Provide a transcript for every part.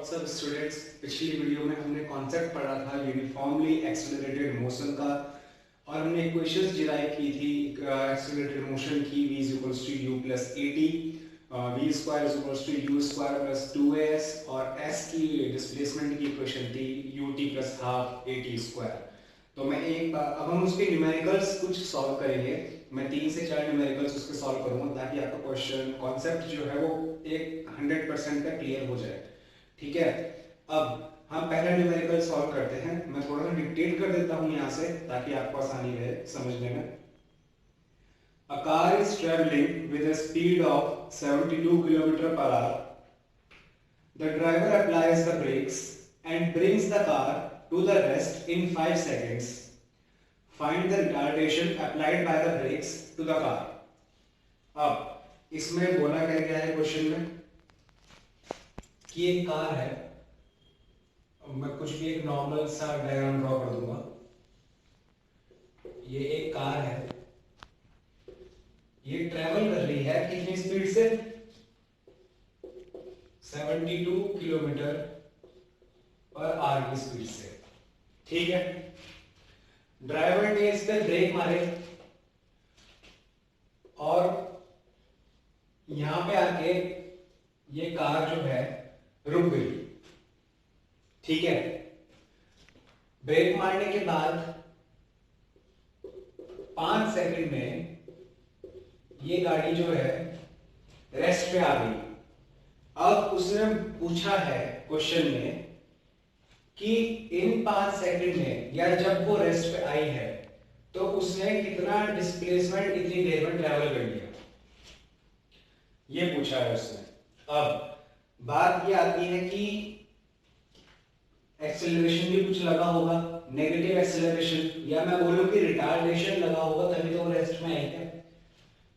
WhatsApp students, पिछली video में हमने कॉन्सेप्ट पढ़ा था यूनिफॉर्मली एक्सेलरेटेड मोशन का और हमने इक्वेशंस डिराइव की थी एक्सेलरेटेड मोशन की v is equals to u plus a t, v square is equals to u square plus 2s और s की डिस्प्लेसमेंट की इक्वेशन थी ut plus half a t square. तो मैं अब हम उसके न्यूमेरिकल्स कुछ सॉल्व करेंगे। मैं 3 से 4 न्यूमेरिकल्स उसके सॉल्व करूंगा ताकि आपका क्वेश्चन कॉन्सेप्ट जो है वो एक 100% का क्लियर हो जाए। ठीक है, अब हम पहला न्यूमेरिकल सॉल्व करते हैं। मैं थोड़ा सा डिक्टेट कर देता हूं यहां से ताकि आपको आसानी रहे समझने में। A car is traveling with a speed of 72 km per hour. The driver applies the brakes and brings the car to the rest in 5 seconds. Find the retardation applied by the brakes to the car. अब इसमें बोला क्या गया है question में कि एक car है। मैं कुछ भी एक नॉर्मल सा डायग्राम ड्रॉ कर दूंगा। ये एक कार है, ये ट्रेवल कर रही है कितनी स्पीड से? 72 किलोमीटर पर आवर की स्पीड से। ठीक है, ड्राइवर ने इस पे ब्रेक मारे और यहां पे आके ये कार जो है रुक गई। ठीक है, ब्रेक मारने के बाद 5 सेकंड में ये गाड़ी जो है रेस्ट पे आ गई। अब उसने पूछा है क्वेश्चन में कि इन 5 सेकंड में या जब वो रेस्ट पे आई है तो उसने कितना डिस्प्लेसमेंट इतनी देर में ट्रैवल कर लिया, ये पूछा है उसने। अब बात ये आती है कि एक्सेलरेशन भी कुछ लगा होगा, नेगेटिव एक्सेलरेशन, या मैं बोलूं कि रिटार्डेशन लगा होगा तभी तो वो रेस्ट में आई है।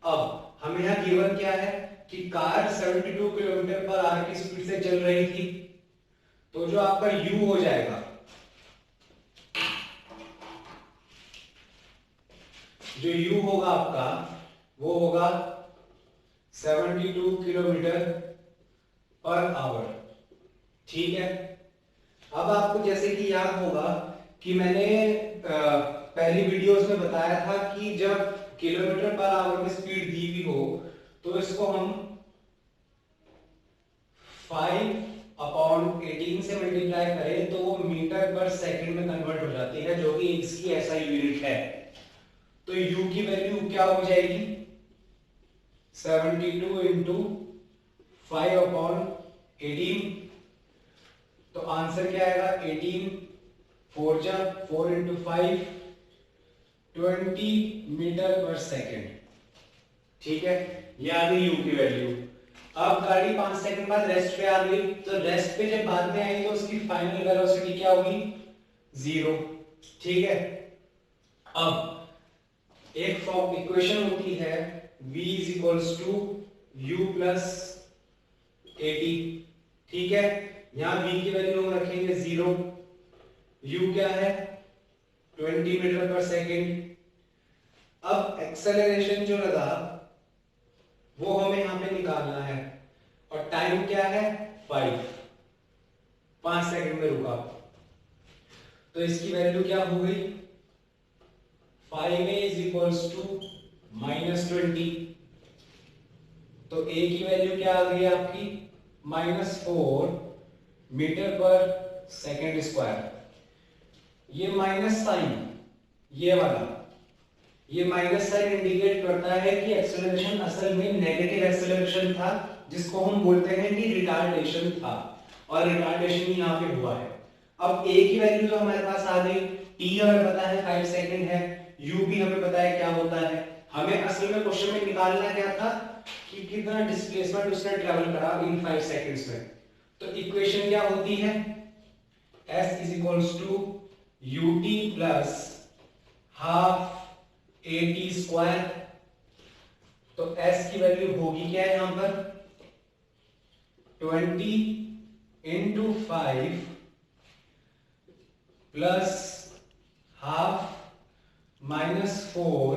अब हमें यहां गिवन क्या है कि कार 72 किलोमीटर पर आवर की स्पीड से चल रही थी, तो जो आपका u हो जाएगा, जो u होगा आपका वो होगा 72 किलोमीटर पर आवर। ठीक है, अब आपको जैसे कि याद होगा कि मैंने पहली वीडियोस में बताया था कि जब किलोमीटर पर आवर में स्पीड दी हुई हो तो इसको हम 5/18 से मल्टीप्लाई करें तो वो मीटर पर सेकंड में कन्वर्ट हो जाती है, जो कि इसकी ऐसा यूनिट है। तो u की वैल्यू क्या हो जाएगी? 72 इंटू 5/18। तो आंसर क्या आएगा? 18 4 जा 4 इंटू 5 20 मीटर पर सेकेंड। ठीक है, ये आ गई u की वैल्यू। अब गाड़ी 5 सेकंड बाद रेस्ट पे आ गई, तो रेस्ट पे जब बाद में आई तो उसकी फाइनल वेलोसिटी क्या होगी? 0। ठीक है, अब एक फॉर्म इक्वेशन होती है v is equals to u plus a t. ठीक है, यहां v की वैल्यू हम रखेंगे 0, u क्या है? 20 मीटर पर सेकेंड। अब एक्सेलरेशन जो लगा वो हमें यहां पे निकालना है और टाइम क्या है? 5 सेकंड में रुका, तो इसकी वैल्यू क्या हो गई? 5a is equals to -20। तो a की वैल्यू क्या आ गई आपकी? -4 मीटर पर सेकेंड स्क्वायर। ये माइनस साइन, ये वाला, ये माइनस साइन इंडिकेट करता है कि एक्सेलरेशन असल में नेगेटिव एक्सेलरेशन था, जिसको हम बोलते हैं कि रिटार्डेशन था, और रिटार्डेशन ही यहाँ पे हुआ है। अब a की वैल्यू तो हमारे पास आ गई, t हमें पता है 5 सेकंड है, u भी हमें पता है क्या होता है। हमें असल में क्वेश्चन में निकालना क्या था कि कितना डिस्प्लेसमेंट उसने ट्रेवल करा इन 5 सेकंड्स में। तो इक्वेशन क्या होती है? s is equals to ut plus half a t square. तो s की वैल्यू होगी क्या है यहां पर? 20 इंटू 5 प्लस हाफ -4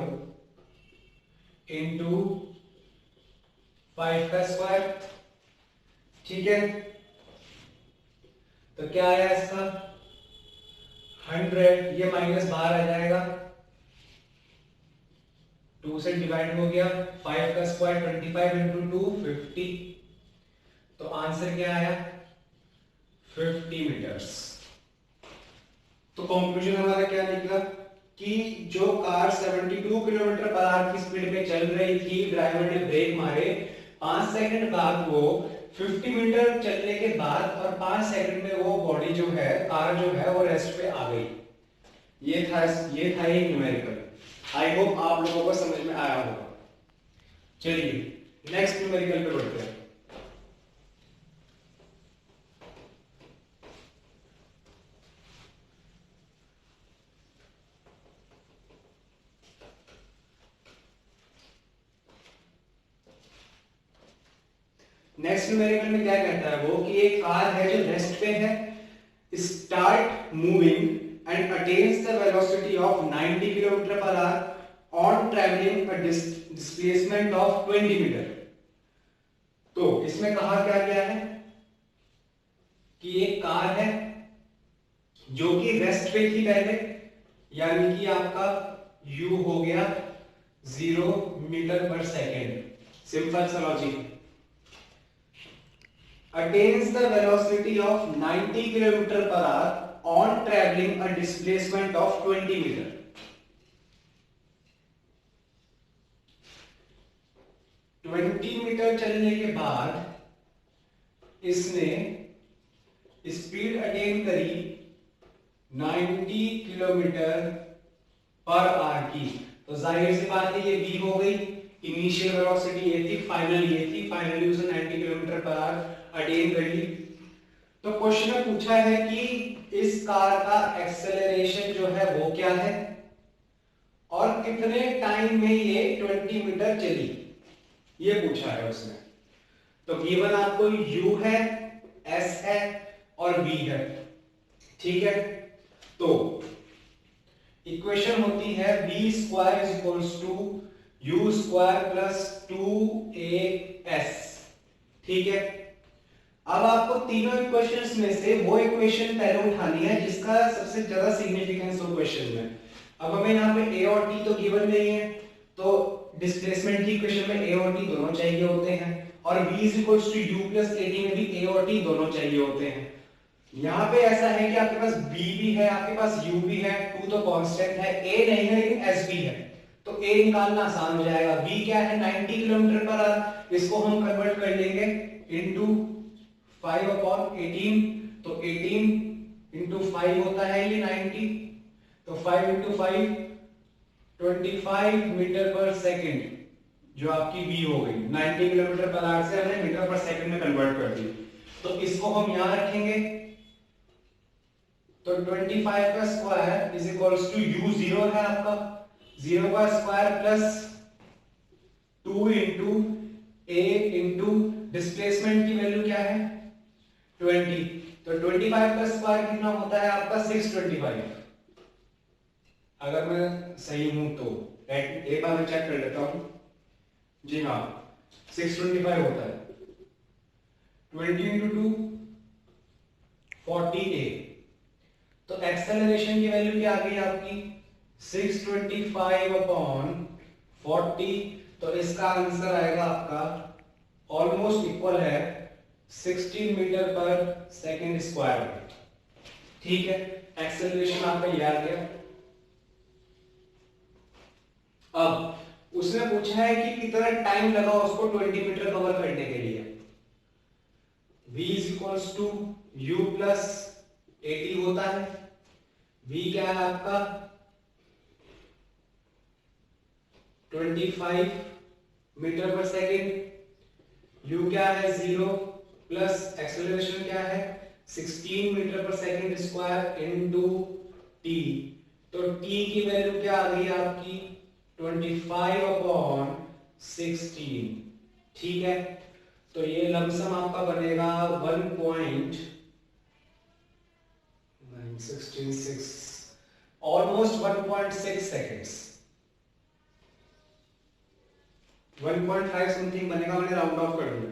इंटू 5 का स्क्वायर। ठीक है, तो क्या आया इसका 100, ये माइनस बाहर आ जाएगा, 2 से डिवाइड हो गया, 5 का स्क्वायर 25 इंटू 2 50। तो आंसर क्या आया 50 मीटर्स। तो कंक्लूजन हमारा क्या निकला कि जो कार 72 किलोमीटर पर आवर की स्पीड में चल रही थी, ड्राइवर ने ब्रेक मारे, 5 सेकंड बाद वो 50 मीटर चलने के बाद और 5 सेकंड में वो बॉडी जो है, कार जो है वो रेस्ट पे आ गई। ये था एक न्यूमेरिकल। आई होप आप लोगों को समझ में आया होगा। चलिए नेक्स्ट न्यूमेरिकल पे बढ़ते हैं। नेक्स्ट न्यूमेरिकल में क्या कहता है वो कि एक कार है जो रेस्ट पे है, start moving and attains the velocity of 90 km per hour on traveling a displacement of 20 meter। तो इसमें कहा क्या गया है कि एक कार है जो कि रेस्ट पे थी पहले, यानी कि आपका u हो गया 0 मीटर पर सेकेंड। सिंपल सा logic. attains the velocity of 90 km per hour on traveling a displacement of 20 meter। Metre चलने के बाद इसने स्पीड अटेन करी 90 किलोमीटर पर आवर की। तो जाहिर सी बात है ये v हो गई, इनिशियल वेलोसिटी ये थी, फाइनल ये थी, फाइनली उसने 90 किलोमीटर पर आवर अटेन कर ली। तो क्वेश्चन में पूछा है कि इस कार का एक्सेलरेशन जो है वो क्या है और कितने टाइम में ये 20 मीटर चली, ये पूछा है उसने। तो गिवन आपको u है, s है और v है, ठीक है। तो इक्वेशन होती है v square is equals to u square plus 2as, ठीक है। अब आपको तीनों इक्वेशंस में से वो इक्वेशन पहले उठानी है जिसका सबसे ज्यादा सिग्निफिकेंस हो क्वेश्चन में। अब हमें यहाँ पे a और t तो गिवन नहीं है, तो डिस्प्लेसमेंट की इक्वेशन में a और t दोनों चाहिए होते हैं, और v is equals to u plus at में भी a और t दोनों चाहिए होते हैं। यहाँ पे ऐसा है कि आपके पास b भी है, आपके पास u भी है, 2 तो कांस्टेंट है, a नहीं है लेकिन s भी है, तो a निकालना आसान हो जाएगा। v क्या है 90 किलोमीटर पर आवर, इसको हम कन्वर्ट कर लेंगे इनटू 5/18, तो 18 इंटू 5 होता है ये 90, तो 5 इंटू 5 25 मीटर पर सेकंड, जो आपकी v हो गई। 90 किलोमीटर पर आवर से हमने मीटर पर सेकंड में कन्वर्ट कर दी, तो इसको हम यहां रखेंगे। तो 25 का square is equals to u 0 है आपका, 0 का square plus 2 into a into displacement की वैल्यू क्या है 20, तो 25 का स्क्वायर कितना होता है आपका 625। अगर मैं सही हूं तो एक बार मैं चेक कर लेता हूं। जी हाँ 625 होता है, 20 इंटू 2 40a। तो एक्सेलरेशन की वैल्यू क्या आ गई आपकी 625 अपॉन 40, तो इसका आंसर आएगा आपका ऑलमोस्ट इक्वल है 16 मीटर पर सेकंड स्क्वायर, ठीक है। एक्सेलरेशन आपका ये आ गया। अब उसने पूछा है कि कितना टाइम लगा उसको 20 मीटर कवर करने के लिए। v is equals to u plus 80 होता है, v क्या है आपका 25 मीटर पर सेकेंड, u क्या है 0 प्लस एक्सेलरेशन क्या है 16 मीटर पर सेकेंड स्क्वायर इनटू t, तो t की वैल्यू क्या आ गई आपकी 25 अपॉन 16, ठीक है। तो ये लमसम आपका बनेगा 1.966 ऑलमोस्ट 1.6 सेकेंड्स, 1.5 समथिंग बनेगा, मैंने राउंड ऑफ कर दिया,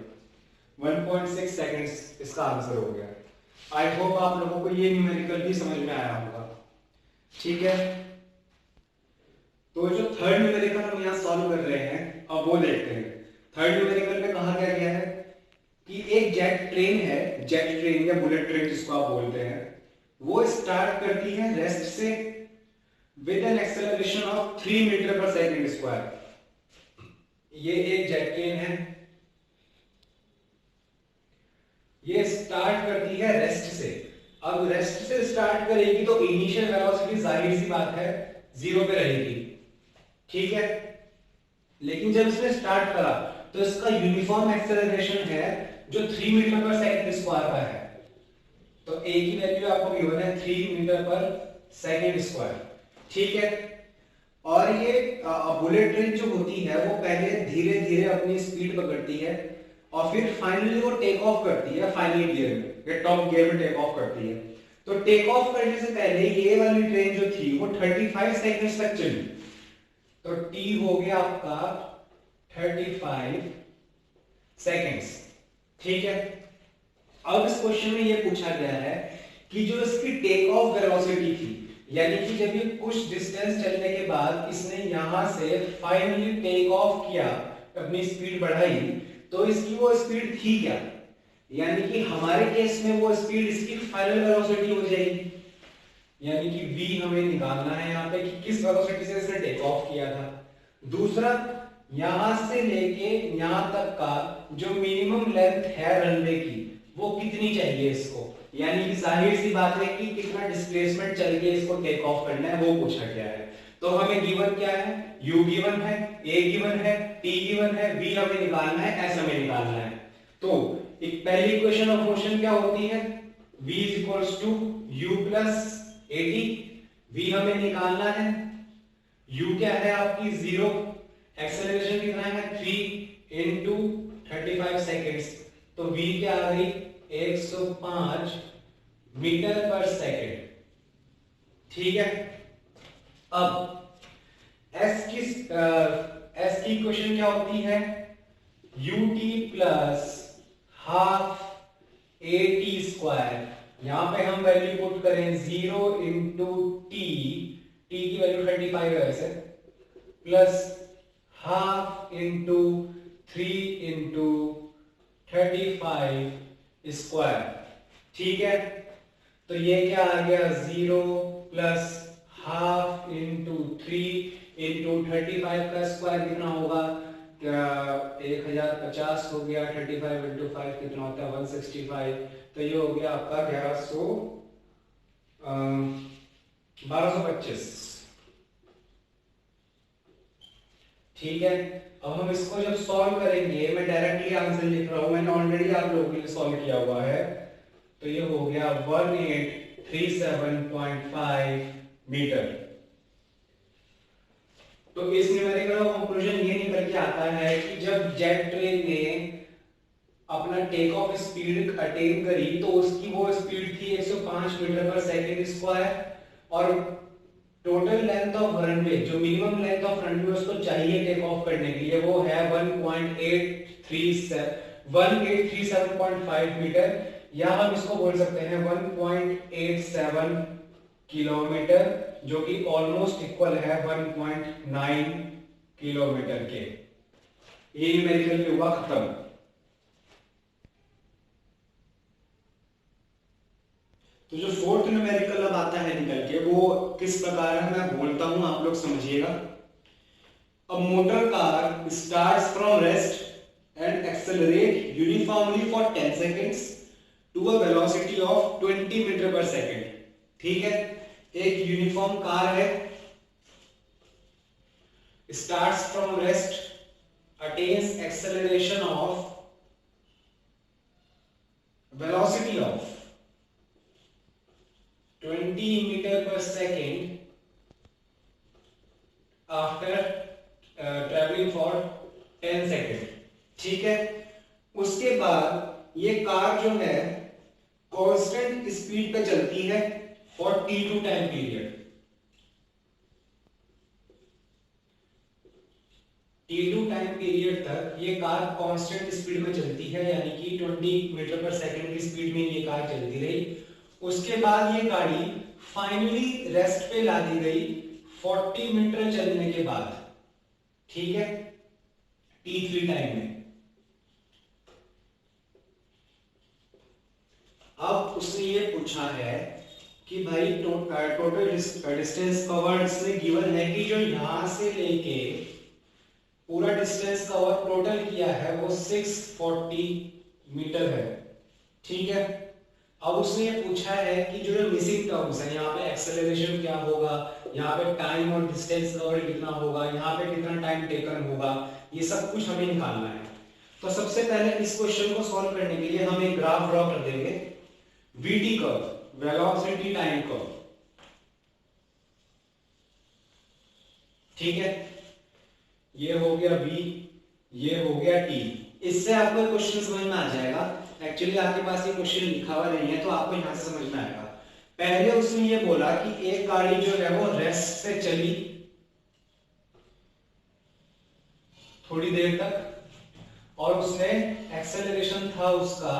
1.6 सेकेंड्स इसका आंसर हो गया। आई होप आप लोगों को ये न्यूमेरिकल भी समझ में आया होगा। ठीक है, तो जो थर्ड न्यूमेरिकल हम यहाँ सॉल्व कर रहे हैं अब वो देखते हैं। थर्ड न्यूमेरिकल में कहा क्या गया है कि एक जेट ट्रेन है, जेट ट्रेन या बुलेट ट्रेन जिसको आप बोलते हैं, वो स्टार्ट करती है रेस्ट से with an acceleration of 3 metre पर सेकेंड स्क्वायर। ये एक जेट ट्रेन है, ये स्टार्ट करती है रेस्ट से। अब रेस्ट से स्टार्ट करेगी तो इनिशियल वेलोसिटी जाहिर सी बात है जीरो पे रहेगी, ठीक है। लेकिन जब इसने स्टार्ट करा तो इसका यूनिफॉर्म एक्सेलरेशन है जो 3 मीटर पर सेकंड स्क्वायर का है। तो a की वैल्यू आपको गिवन है 3 मीटर पर सेकंड स्क्वायर, ठीक है। और ये बुलेट ट्रेन जो होती है वो पहले धीरे धीरे अपनी स्पीड पकड़ती है और फिर फाइनली वो टेक ऑफ करती है फाइनल गियर में या टॉप गियर में टेक ऑफ करती है। तो टेक ऑफ करने से पहले ये वाली ट्रेन जो थी वो 35 सेकंड्स तक चली। तो t हो गया आपका 35 सेकंड्स, ठीक है। अब इस क्वेश्चन में ये पूछा गया है कि जो इसकी टेक ऑफ वेलोसिटी थी, यानी कि जब ये कुछ डिस्टेंस चलने के बाद इसने यहां से फाइनली टेक ऑफ किया, अपनी स्पीड बढ़ाई, तो इसकी वो स्पीड थी क्या, यानी कि हमारे केस में वो स्पीड इसकी फाइनल वेलोसिटी हो जाएगी। यानी कि v हमें निकालना है यहाँ पे कि किस वेलोसिटी से इसने टेक ऑफ किया था। दूसरा, यहां से लेके यहां तक का जो मिनिमम लेंथ है रनवे की वो कितनी चाहिए इसको, यानी कि जाहिर सी बात है कि कितना डिस्प्लेसमेंट चल के इसको टेक ऑफ करना है वो पूछा गया है। तो हमें गिवन क्या है, u गिवन है, a गिवन है, t गिवन है, v हमें निकालना है, s हमें निकालना है। तो एक पहली इक्वेशन ऑफ मोशन क्या होती है, v = u + at। v हमें निकालना है, u क्या है आपकी 0, एक्सेलरेशन कितना है 3 × 35 सेकेंड्स, तो v क्या आ गई 105 मीटर पर सेकेंड, ठीक है। अब s की इक्वेशन क्या होती है, ut + हाफ at²। यहां पे हम वैल्यू पुट करें 0 × t की वैल्यू 35 है वैसे, प्लस हाफ × 3 × 35², ठीक है। तो ये क्या आ गया 0 + हाफ × 3 × 35 का स्क्वायर कितना होगा, 1050 हो गया, 35 × 5 कितना होता है 165। तो ये हो गया आपका 1225, ठीक है। अब हम इसको जब सॉल्व करेंगे, मैं डायरेक्टली आंसर लिख रहा हूं, मैंने ऑलरेडी आप लोगों के लिए सॉल्व किया हुआ है। तो ये हो गया 1837.5 मीटर। तो इस न्यूमेरिकल का कंक्लूजन ये निकल के आता है कि जब जेट ट्रेन ने अपना टेक ऑफ स्पीड अटेन करी तो उसकी वो स्पीड थी 105 मीटर पर सेकंड स्क्वायर, और टोटल लेंथ ऑफ रनवे, जो मिनिमम लेंथ ऑफ रनवे उसको चाहिए टेक ऑफ करने के लिए, वो है 1837.5 मीटर, या हम इसको बोल सकते हैं 1.87 किलोमीटर, जो कि ऑलमोस्ट इक्वल है 1.9 किलोमीटर के। ये न्यूमेरिकल पे हुआ खत्म। तो जो फोर्थ न्यूमेरिकल अब आता है निकल के, वो किस प्रकार है मैं बोलता हूं, आप लोग समझिएगा। A motor car starts from rest and accelerate uniformly for 10 seconds to a velocity of 20 metre पर सेकेंड, ठीक है। एक यूनिफॉर्म कार है, starts from rest, attains acceleration of velocity of 20 metre पर second after travelling for 10 second, ठीक है। उसके बाद ये कार जो है कांस्टेंट स्पीड पे चलती है for t2 time period. t2 time period period तक ये कार कांस्टेंट स्पीड में चलती है, यानी कि 20 मीटर पर सेकंड की स्पीड में ये कार चलती रही। उसके बाद ये गाड़ी फाइनली रेस्ट पे ला दी गई 40 मीटर चलने के बाद, ठीक है, T3 टाइम में। अब उसने ये पूछा है कि भाई टोटल डिस्टेंस कवर्ड इसमें गिवन है कि जो यहां से लेके पूरा डिस्टेंस कवर टोटल किया है वो 640 मीटर है, ठीक है। अब उसने ये पूछा है कि जो मिसिंग टर्म्स है, यहाँ पे एक्सेलरेशन क्या होगा, यहाँ पे टाइम और डिस्टेंस कवर्ड कितना होगा, यहाँ पे कितना टाइम टेकन होगा, ये सब कुछ हमें निकालना है। तो सबसे पहले इस क्वेश्चन को सॉल्व करने के लिए हम एक ग्राफ ड्रॉ कर देंगे, VT curve, velocity time curve, ठीक है। ये हो गया V, ये हो गया T। इससे आपको क्वेश्चन समझ में आ जाएगा। एक्चुअली आपके पास ये क्वेश्चन लिखा हुआ नहीं है तो आपको यहां से समझ में आएगा। पहले उसने ये बोला कि एक गाड़ी जो है वो रेस्ट से चली थोड़ी देर तक और उसने एक्सेलरेशन था उसका,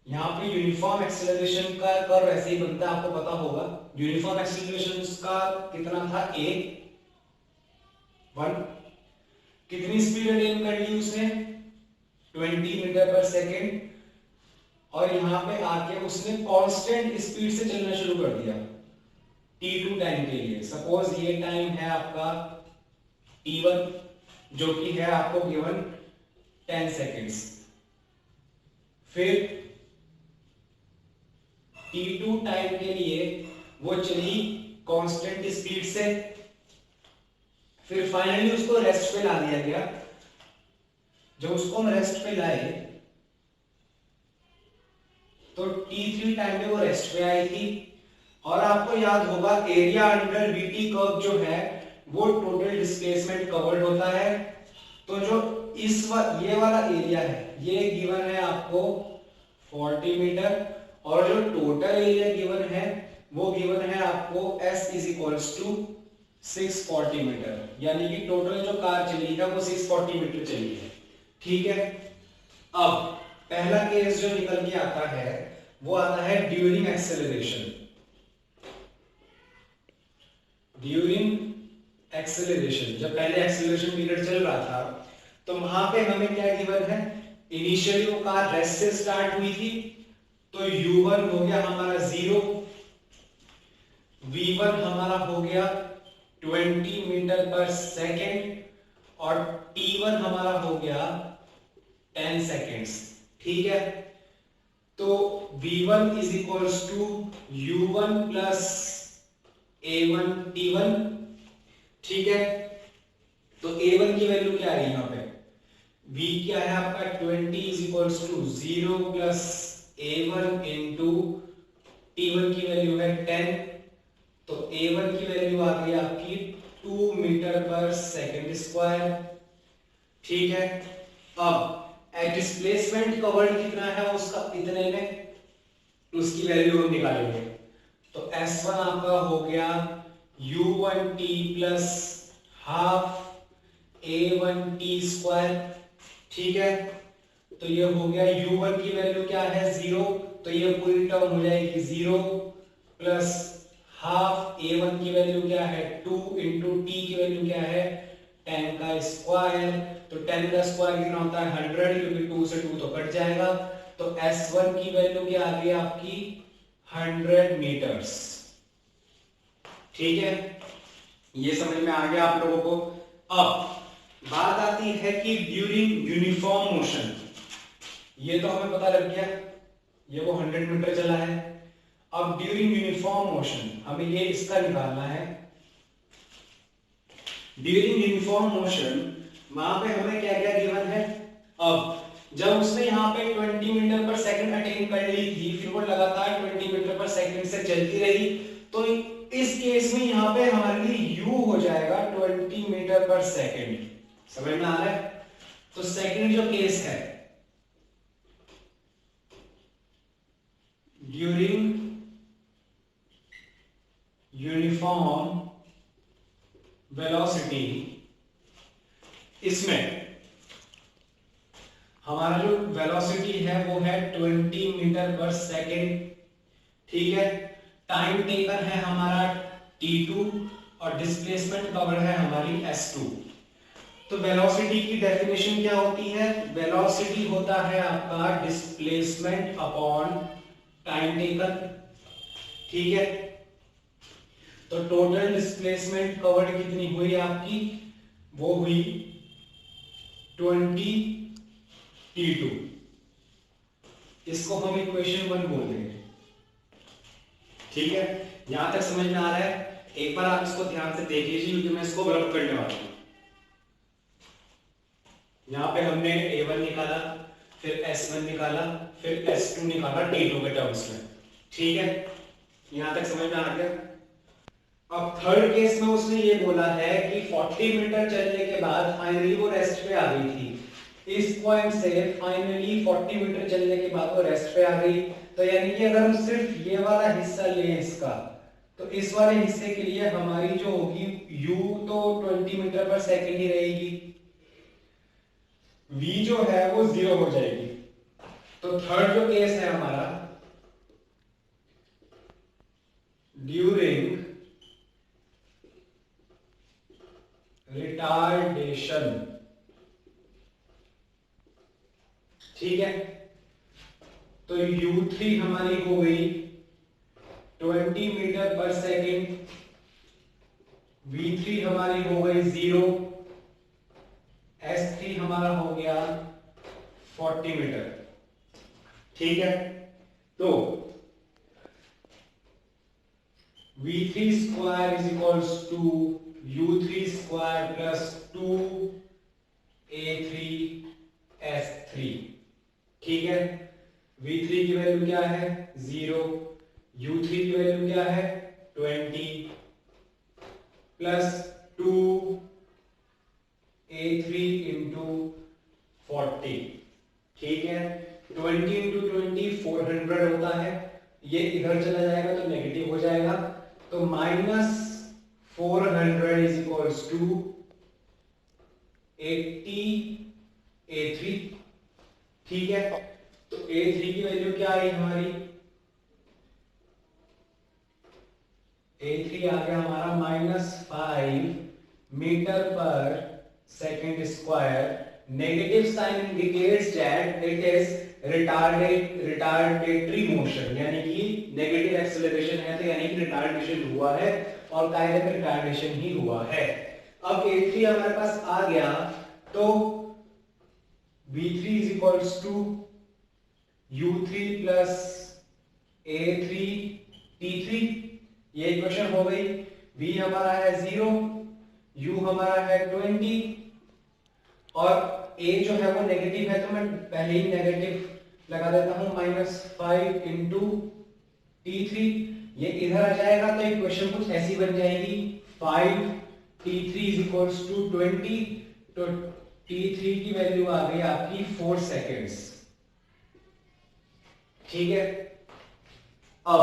यहाँ पे यूनिफॉर्म एक्सेलरेशन का कर्व ऐसे ही बनता है, आपको पता होगा। यूनिफॉर्म एक्सेलरेशन उसका कितना था, a1। कितनी स्पीड अटेन कर ली उसने, 20 मीटर पर सेकेंड। और यहाँ पे आके उसने कांस्टेंट स्पीड से चलना शुरू कर दिया T2 टाइम के लिए। सपोज ये टाइम है आपका T1 जो कि है आपको गिवन 10 सेकेंड्स। फिर T2 टाइम के लिए वो चली कांस्टेंट स्पीड से, फिर फाइनली उसको रेस्ट पे ला दिया गया। जब उसको हम रेस्ट पे लाए तो T3 टाइम में वो रेस्ट पे आई थी। और आपको याद होगा एरिया अंडर VT कर्व जो है वो टोटल डिस्प्लेसमेंट कवर्ड होता है। तो जो ये वाला एरिया है ये गिवन है आपको 40 मीटर और जो टोटल एरिया गिवन है वो गिवन है आपको S is equals to 640 metre, यानी कि टोटल जो कार चली है वो 640 मीटर चली है, ठीक है। अब पहला केस जो निकल के आता है वो आता है ड्यूरिंग एक्सेलरेशन। ड्यूरिंग एक्सेलरेशन, जब पहले एक्सेलरेशन पीरियड चल रहा था तो वहां पे हमें क्या गिवन है, इनिशियली वो कार रेस्ट से स्टार्ट हुई थी तो u1 हो गया हमारा 0, v1 हमारा हो गया 20 मीटर पर सेकेंड और t1 हमारा हो गया 10 सेकेंड्स, ठीक है। तो v1 is equals to u1 plus a1 t1, ठीक है। तो a1 की वैल्यू क्या है यहाँ पे, v क्या है आपका 20 is equals to 0 plus a1 into t1 की वैल्यू है 10। तो a1 की वैल्यू आ गई आपकी 2 मीटर पर सेकेंड स्क्वायर, ठीक है। अब डिस्प्लेसमेंट कवर्ड कितना है उसका इतने में, उसकी वैल्यू हम निकालेंगे। तो S1 आपका हो गया u1t plus half a1t square, ठीक है। तो ये हो गया u1 की वैल्यू क्या है 0, तो ये पूरी टर्म हो जाएगी 0 प्लस हाफ a1 की वैल्यू क्या है 2 इंटू t की वैल्यू क्या है 10 का स्क्वायर। तो 10 का स्क्वायर कितना होता है 100, क्योंकि 2 से 2 तो कट जाएगा। तो S1 की वैल्यू क्या आ गई आपकी 100 मीटर्स, ठीक है। ये समझ में आ गया आप लोगों को। अब बात आती है कि ड्यूरिंग यूनिफॉर्म मोशन, ये तो हमें पता लग गया ये वो 100 मीटर चला है। अब ड्यूरिंग यूनिफॉर्म मोशन हमें ये इसका निकालना है। ड्यूरिंग यूनिफॉर्म मोशन वहां पे हमें क्या क्या गिवन है, अब जब उसने यहाँ पे 20 मीटर पर सेकंड अटेन कर ली थी, फिर वो लगातार 20 मीटर पर सेकंड से चलती रही, तो इस केस में यहाँ पे हमारे लिए u हो जाएगा 20 मीटर पर सेकंड। समझ में आ रहा है। तो सेकंड जो केस है ड्यूरिंग यूनिफॉर्म वेलोसिटी इसमें हमारा जो वेलोसिटी है वो है 20 मीटर पर सेकेंड, ठीक है। टाइम टेकन है हमारा t2 और डिस्प्लेसमेंट कवर है हमारी s2। तो वेलोसिटी की डेफिनेशन क्या होती है? वेलोसिटी होता है आपका डिस्प्लेसमेंट अपॉन टाइम टेकन, ठीक है। तो टोटल डिस्प्लेसमेंट कवर्ड कितनी हुई आपकी? वो हुई 20 t2। इसको हम इक्वेशन 1 बोल देंगे, ठीक है। यहां तक समझ में आ रहा है? एक बार आप इसको ध्यान से देख लीजिए क्योंकि मैं इसको वर्क करने वाला हूं। यहां पे हमने a1 निकाला, फिर s1 निकाला, फिर s2 निकाला t2 के टर्म्स में, ठीक है। यहां तक समझ में आ गया? अब थर्ड केस में उसने ये बोला है कि 40 मीटर चलने के बाद फाइनली वो रेस्ट पे आ गई थी। इस पॉइंट से फाइनली 40 मीटर चलने के बाद वो रेस्ट पे आ गई। तो यानी कि अगर हम सिर्फ ये वाला हिस्सा लें इसका, तो इस वाले हिस्से के लिए हमारी जो होगी u तो 20 मीटर पर सेकेंड ही रहेगी, v जो है वो 0 हो जाएगी। तो थर्ड जो केस है हमारा, ड्यूरिंग रिटार्डेशन, ठीक है। तो u3 हमारी हो गई 20 मीटर पर सेकेंड, v3 हमारी हो गई 0, s3 हमारा हो गया 40 मीटर, ठीक है। तो v3 square is equals to u3 square plus 2a3 s3, ठीक है। v3 की वैल्यू क्या है? 0, u3 की वैल्यू क्या है? 20 प्लस 2a3 इंटू 40, ठीक है। 20 इंटू 20 400 होता है, ये इधर चला जाएगा तो नेगेटिव हो जाएगा, तो -400 इज इक्वल्स टू 80a3, ठीक है। तो a3 की वैल्यू क्या आई हमारी? a3 आ गया हमारा -5 मीटर पर second square. Negative sign indicates that it is retardatory motion, यानी कि नेगेटिव एक्सेलरेशन है, तो यानी कि रिटार्डेशन हुआ है और काइनेटिक रिटार्डेशन ही हुआ है। अब a3 हमारे पास आ गया, तो v3 is equals to u3 plus a3 t3, ये इक्वेशन हो गई। v हमारा है 0, u हमारा है 20 और a जो है वो नेगेटिव है, तो मैं पहले ही नेगेटिव लगा देता हूं, -5 इंटू t3, ये इधर आ जाएगा तो इक्वेशन कुछ ऐसी बन जाएगी 5t3 इज इक्वल्स टू 20, तो t3 की वैल्यू आ गई आपकी 4 सेकेंड्स, ठीक है। अब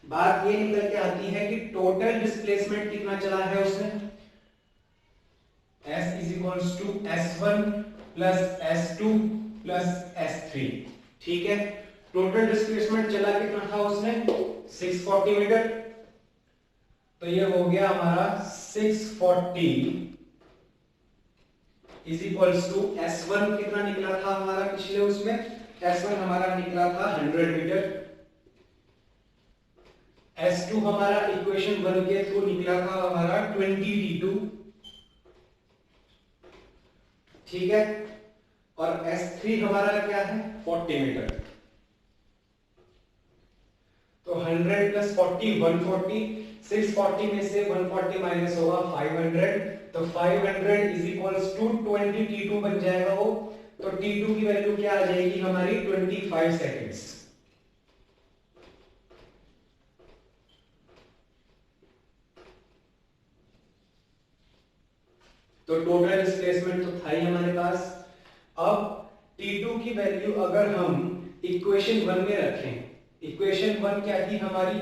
बात ये निकल के आती है कि टोटल डिस्प्लेसमेंट कितना चला है उसने? s is equals to s1 plus s2 plus s3, ठीक है। टोटल डिस्प्लेसमेंट चला कितना था उसने? 640 मीटर, तो ये हो गया हमारा 640 इज इक्वल्स टू s1 कितना निकला था हमारा पिछले उसमें? s1 हमारा निकला था 100 मीटर, s2 हमारा इक्वेशन 1 के थ्रू निकला था हमारा 20t2, ठीक है। और s3 हमारा क्या है? 40 मीटर। तो 100 प्लस 40 140, 640 में से 140 माइनस होगा 500, तो 500 इज इक्वल्स टू 20t2 बन जाएगा वो। तो t2 की वैल्यू क्या आ जाएगी हमारी? 25 सेकेंड्स। तो टोटल डिस्प्लेसमेंट तो था ही हमारे पास। अब t2 की वैल्यू अगर हम इक्वेशन 1 में रखें, इक्वेशन 1 क्या थी हमारी?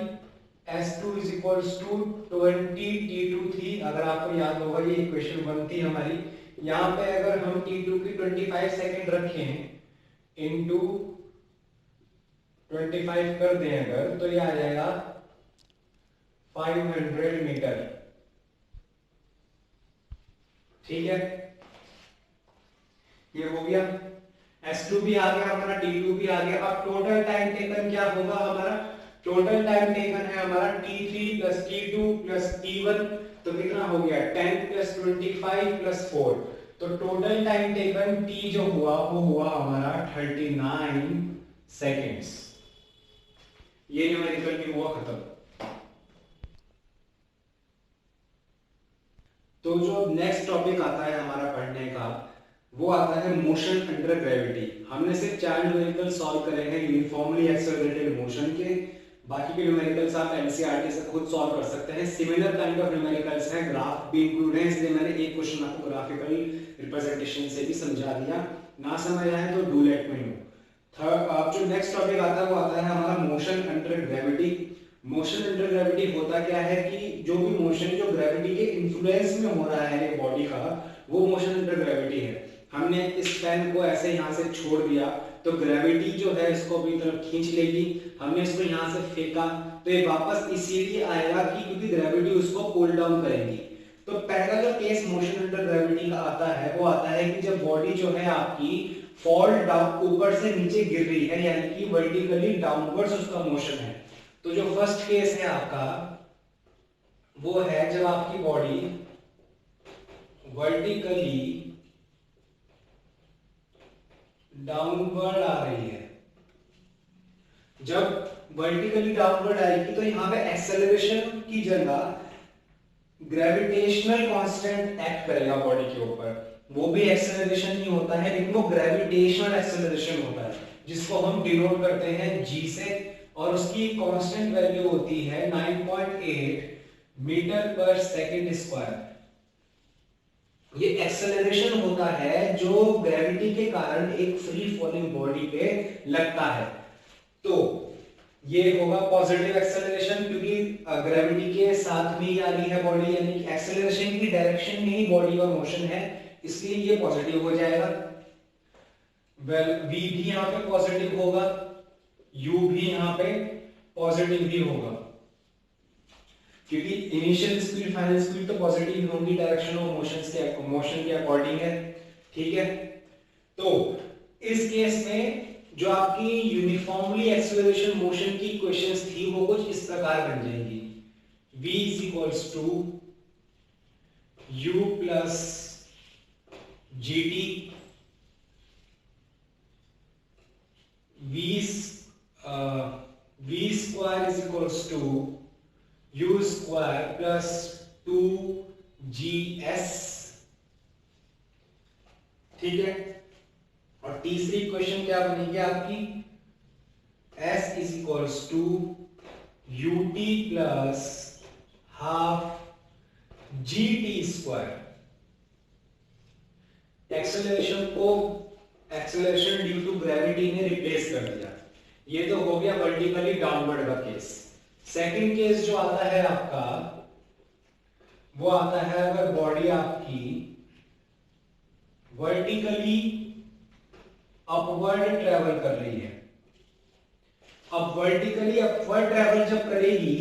s2 is equals to 20 t2 थी, अगर आपको याद होगा ये इक्वेशन 1 थी हमारी। यहाँ पे अगर हम t2 की 25 सेकेंड रखें इनटू 25 कर दें अगर, तो ये आ जाएगा 500 मीटर। ठीक है, ये हो गया। S2 भी आ गया हमारा, T2 भी आ गया। अब टोटल टाइम टेकन क्या होगा हमारा? टोटल टाइम टेकन है हमारा T3 plus T2 plus T1, तो कितना हो गया? 10 प्लस 25 प्लस 4। तो टोटल टाइम टेकन T जो हुआ वो हुआ हमारा 39 सेकेंड्स। ये न्यूमेरिकल भी हुआ खत्म। तो जो नेक्स्ट टॉपिक आता है हमारा पढ़ने का, वो आता है मोशन अंडर ग्रेविटी। हमने सिर्फ 4 न्यूमेरिकल सॉल्व करे हैं यूनिफॉर्मली एक्सेलरेटेड मोशन के। बाकी के न्यूमेरिकल्स आप एनसीईआरटी से खुद सॉल्व कर सकते हैं। सिमिलर काइंड ऑफ न्यूमेरिकल्स हैं, ग्राफ भी इंक्लूड है, इसलिए मैंने एक क्वेश्चन आपको ग्राफिकल रिप्रेजेंटेशन से भी समझा दिया। ना समझ आए तो डू लेट मी नो। अब जो नेक्स्ट टॉपिक आता है वो आता है हमारा motion under gravity. Motion under gravity होता क्या है कि जो भी मोशन जो ग्रेविटी के इन्फ्लुएंस में हो रहा है बॉडी का, वो मोशन अंडर ग्रेविटी है। हमने इस पेन को ऐसे यहाँ से छोड़ दिया तो ग्रेविटी जो है इसको अपनी तरफ खींच लेगी। हमने इसको यहाँ से फेंका तो ये वापस इसीलिए आएगा कि क्योंकि ग्रेविटी उसको पुल डाउन करेगी। तो पहला जो केस मोशन अंडर ग्रेविटी का आता है वो आता है कि जब बॉडी जो है आपकी फॉल डाउन, ऊपर से नीचे गिर रही है, यानी कि वर्टिकली डाउनवर्ड्स उसका मोशन है। तो जो फर्स्ट केस है आपका वो है जब आपकी बॉडी वर्टिकली डाउनवर्ड आ रही है। जब वर्टिकली डाउनवर्ड आएगी तो यहां पे एक्सेलरेशन की जगह ग्रेविटेशनल कांस्टेंट एक्ट करेगा बॉडी के ऊपर। वो भी एक्सेलरेशन ही होता है, लेकिन वो ग्रेविटेशनल एक्सेलरेशन होता है जिसको हम डिनोट करते हैं g से, और उसकी कांस्टेंट वैल्यू होती है 9.8 मीटर पर सेकंड स्क्वायर। ये एक्सेलरेशन होता है जो ग्रेविटी के कारण एक फ्री फॉलिंग बॉडी पे लगता है। तो ये होगा पॉजिटिव एक्सेलरेशन, क्योंकि ग्रेविटी के साथ में ही आ रही है बॉडी, यानी कि एक्सेलरेशन की डायरेक्शन में ही बॉडी का मोशन है, इसलिए ये पॉजिटिव हो जाएगा। वेल v भी यहाँ पे पॉजिटिव होगा, u भी यहाँ पे पॉजिटिव ही होगा, क्योंकि इनिशियल स्पीड फाइनल स्पीड तो पॉजिटिव ही होगी, डायरेक्शन ऑफ मोशन के अकॉर्डिंग है। ठीक है, तो इस केस में जो आपकी यूनिफॉर्मली एक्सेलरेशन मोशन की इक्वेशंस थी वो कुछ इस प्रकार बन जाएंगी। v is equals to u plus gt, v square is equals to u square plus 2gs। ठीक है, और तीसरी इक्वेशन क्या बनेगी आपकी? s is equals to ut plus half gt square. Acceleration due to gravity ने रिप्लेस कर दिया। ये तो हो गया वर्टिकली डाउनवर्ड का केस। सेकंड केस जो आता है आपका वो आता है अगर बॉडी आपकी वर्टिकली अपवर्ड ट्रेवल कर रही है। अब वर्टिकली अपवर्ड ट्रेवल जब करेगी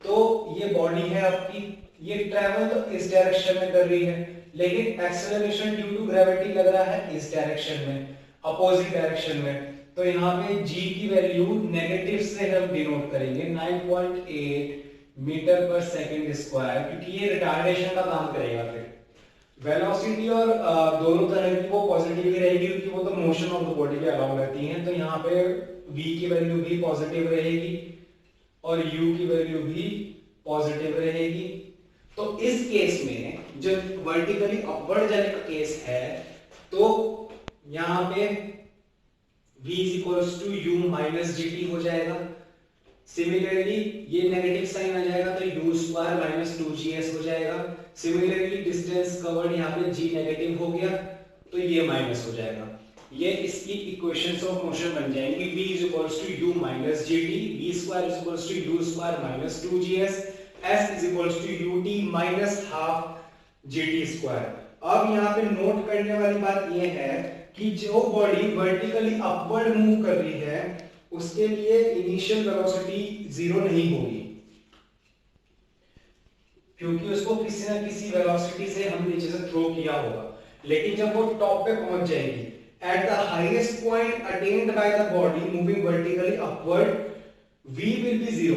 तो ये बॉडी है आपकी, ये ट्रेवल तो इस डायरेक्शन में कर रही है, लेकिन एक्सेलरेशन ड्यू टू ग्रेविटी लग रहा है इस डायरेक्शन में, अपोजिट डायरेक्शन में। तो यहाँ पे g की वैल्यू नेगेटिव से हम डिनोट करेंगे 9.8 मीटर पर सेकंड स्क्वायर, क्योंकि ये रिटार्डेशन का काम करेगा। फिर वेलोसिटी और दोनों तरह की वो पॉजिटिव ही रहेगी, क्योंकि वो तो मोशन ऑफ द बॉडी पे अलाउ रहती हैं। तो यहाँ पे v की वैल्यू भी पॉजिटिव रहेगी और u की वैल्यू भी पॉजिटिव रहेगी। तो इस केस में जब वर्टिकली अपवर्ड जाने का केस है तो यहाँ पे v is equals to u minus gt हो जाएगा। सिमिलरली ये नेगेटिव साइन आ जाएगा तो u स्क्वायर माइनस 2gs हो जाएगा। सिमिलरली डिस्टेंस कवर्ड यहाँ पे g नेगेटिव हो गया तो ये माइनस हो जाएगा। ये इसकी इक्वेशंस ऑफ मोशन बन जाएंगी। v is equals to u minus gt, v square is equals to u square minus 2gs, s is equals to ut minus half gt square। अब यहाँ पे नोट करने वाली बात यह है कि जो बॉडी वर्टिकली अपवर्ड मूव कर रही है उसके लिए इनिशियल वेलोसिटी 0 नहीं होगी, क्योंकि उसको किसी ना किसी वेलोसिटी से हम नीचे से थ्रो किया होगा। लेकिन जब वो टॉप पे पहुंच जाएगी, at the highest point attend by the body moving vertically upward, v will be 0।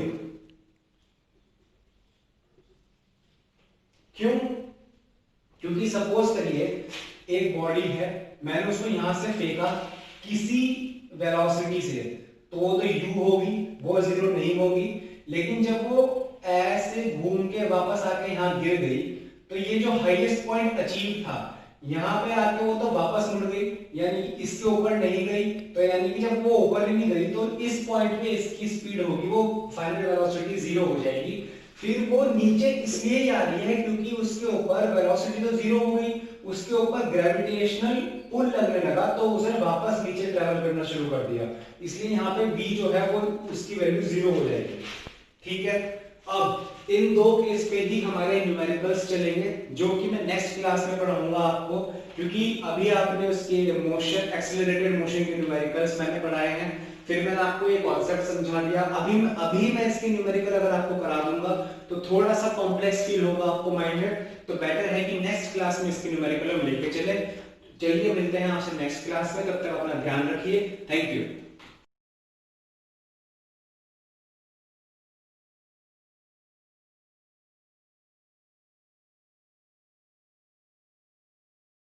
क्यों? क्योंकि सपोज करिए एक बॉडी है, मैंने उसको यहां से फेंका किसी वेलोसिटी से, तो वो तो u होगी, वो 0 नहीं होगी। लेकिन जब वो ऐसे घूम के वापस आके यहां गिर गई, तो ये जो हाईएस्ट पॉइंट अचीव था, यहां पे आके वो तो वापस मुड़ गई, यानी कि इसके ऊपर नहीं गई। तो यानी कि जब वो ऊपर ही नहीं गई तो इस पॉइंट पे इसकी स्पीड होगी, वो फाइनल वेलोसिटी 0 हो जाएगी। फिर वो नीचे इसलिए ही आ रही है क्योंकि उसके ऊपर वेलोसिटी तो 0 हो गई, उसके ऊपर ग्रेविटेशनल पुल लगने लगा, तो उसने वापस नीचे ट्रैवल करना शुरू कर दिया। इसलिए यहाँ पे v जो है वो उसकी वैल्यू 0 हो जाएगी। ठीक है, अब इन दो केस पे ही हमारे न्यूमेरिकल्स चलेंगे, जो कि मैं नेक्स्ट क्लास में पढ़ाऊंगा आपको, क्योंकि अभी आपने उसके मोशन, एक्सेलरेटेड मोशन के न्यूमेरिकल्स मैंने पढ़ाए हैं, फिर मैंने आपको ये कॉन्सेप्ट समझा दिया। अभी मैं इसके न्यूमेरिकल अगर आपको करा दूंगा तो थोड़ा सा कॉम्प्लेक्स फील होगा आपको माइंड में, तो बेटर है कि नेक्स्ट क्लास में इसके न्यूमेरिकल हम लेके चले। चलिए मिलते हैं आपसे नेक्स्ट क्लास में, तब तक अपना ध्यान रखिए। Thank you.